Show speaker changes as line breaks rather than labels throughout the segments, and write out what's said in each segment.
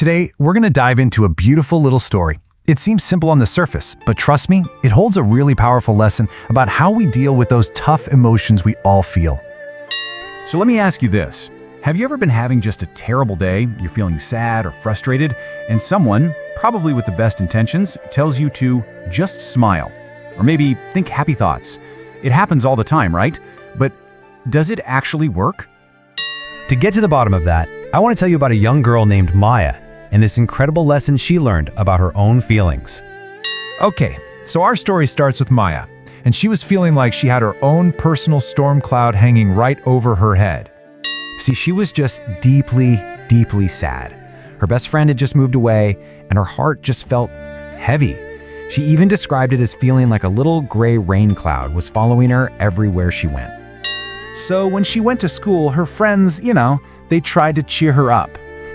Today, we're going to dive into a beautiful little story. It seems simple on the surface, but trust me, it holds a really powerful lesson about how we deal with those tough emotions we all feel. So let me ask you this. Have you ever been having just a terrible day, you're feeling sad or frustrated, and someone, probably with the best intentions, tells you to just smile, or maybe think happy thoughts? It happens all the time, right? But does it actually work? To get to the bottom of that, I want to tell you about a young girl named Maya, and this incredible lesson she learned about her own feelings.
Okay, so our story starts with Maya, and she was feeling like she had her own personal storm cloud hanging right over her head.
See, she was just deeply, deeply sad. Her best friend had just moved away, and her heart just felt heavy. She even described it as feeling like a little gray rain cloud was following her everywhere she went. So when she went to school, her friends, they tried to cheer her up.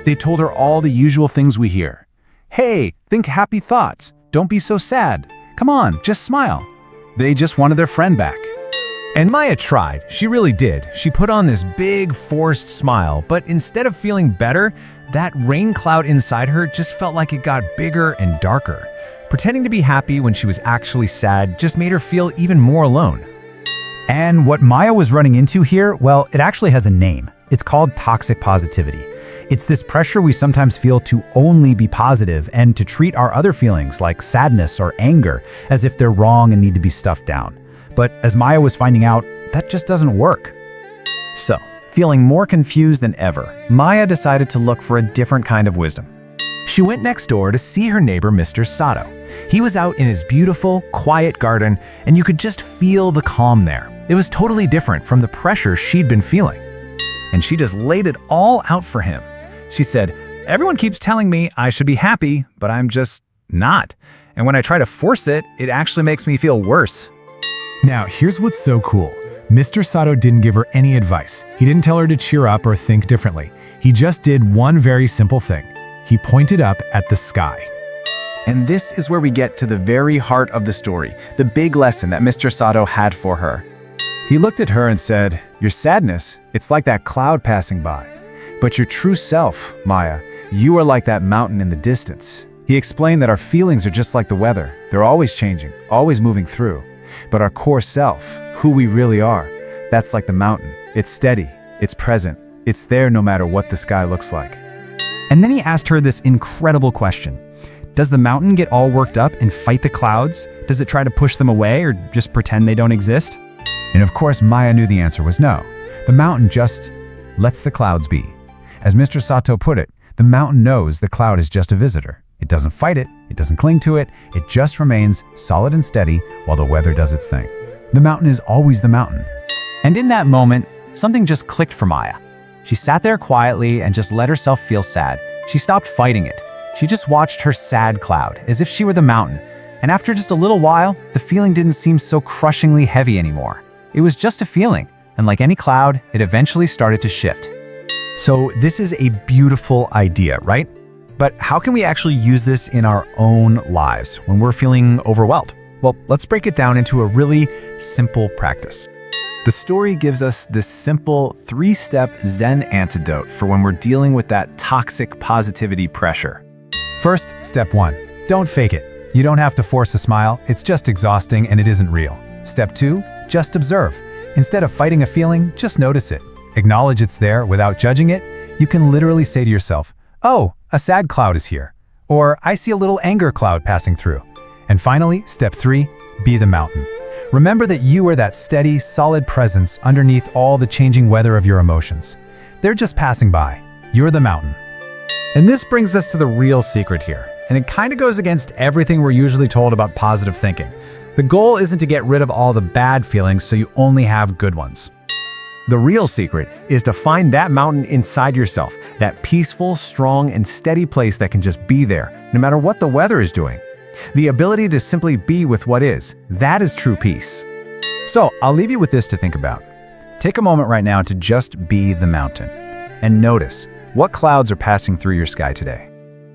They told her all the usual things we hear. Hey, think happy thoughts. Don't be so sad. Come on, just smile. They just wanted their friend back. And Maya tried. She really did. She put on this big, forced smile, but instead of feeling better, that rain cloud inside her just felt like it got bigger and darker. Pretending to be happy when she was actually sad just made her feel even more alone.
And what Maya was running into here, well, it actually has a name. It's called toxic positivity. It's this pressure we sometimes feel to only be positive and to treat our other feelings like sadness or anger as if they're wrong and need to be stuffed down. But as Maya was finding out, that just doesn't work. So, feeling more confused than ever, Maya decided to look for a different kind of wisdom.
She went next door to see her neighbor, Mr. Sato. He was out in his beautiful, quiet garden, and you could just feel the calm there. It was totally different from the pressure she'd been feeling. And she just laid it all out for him. She said, "Everyone keeps telling me I should be happy, but I'm just not. And when I try to force it, it actually makes me feel worse."
Now, here's what's so cool. Mr. Sato didn't give her any advice. He didn't tell her to cheer up or think differently. He just did one very simple thing. He pointed up at the sky.
And this is where we get to the very heart of the story, the big lesson that Mr. Sato had for her. He looked at her and said, "Your sadness, it's like that cloud passing by. But your true self, Maya, you are like that mountain in the distance." He explained that our feelings are just like the weather. They're always changing, always moving through. But our core self, who we really are, that's like the mountain. It's steady, it's present, it's there no matter what the sky looks like.
And then he asked her this incredible question. Does the mountain get all worked up and fight the clouds? Does it try to push them away or just pretend they don't exist?
And of course, Maya knew the answer was no. The mountain just lets the clouds be. As Mr. Sato put it, the mountain knows the cloud is just a visitor. It doesn't fight it, it doesn't cling to it, it just remains solid and steady while the weather does its thing. The mountain is always the mountain.
And in that moment, something just clicked for Maya. She sat there quietly and just let herself feel sad. She stopped fighting it. She just watched her sad cloud, as if she were the mountain. And after just a little while, the feeling didn't seem so crushingly heavy anymore. It was just a feeling, and like any cloud, it eventually started to shift.
So this is a beautiful idea, right? But how can we actually use this in our own lives when we're feeling overwhelmed? Well, let's break it down into a really simple practice. The story gives us this simple 3-step Zen antidote for when we're dealing with that toxic positivity pressure.
First, step 1. Don't fake it. You don't have to force a smile. It's just exhausting and it isn't real. Step 2. Just observe. Instead of fighting a feeling, just notice it. Acknowledge it's there without judging it. You can literally say to yourself, "Oh, a sad cloud is here," or "I see a little anger cloud passing through." And finally, step 3, be the mountain. Remember that you are that steady, solid presence underneath all the changing weather of your emotions. They're just passing by. You're the mountain. And this brings us to the real secret here, and it kind of goes against everything we're usually told about positive thinking. The goal isn't to get rid of all the bad feelings so you only have good ones. The real secret is to find that mountain inside yourself, that peaceful, strong, and steady place that can just be there, no matter what the weather is doing. The ability to simply be with what is, that is true peace. So I'll leave you with this to think about. Take a moment right now to just be the mountain. And notice, what clouds are passing through your sky today?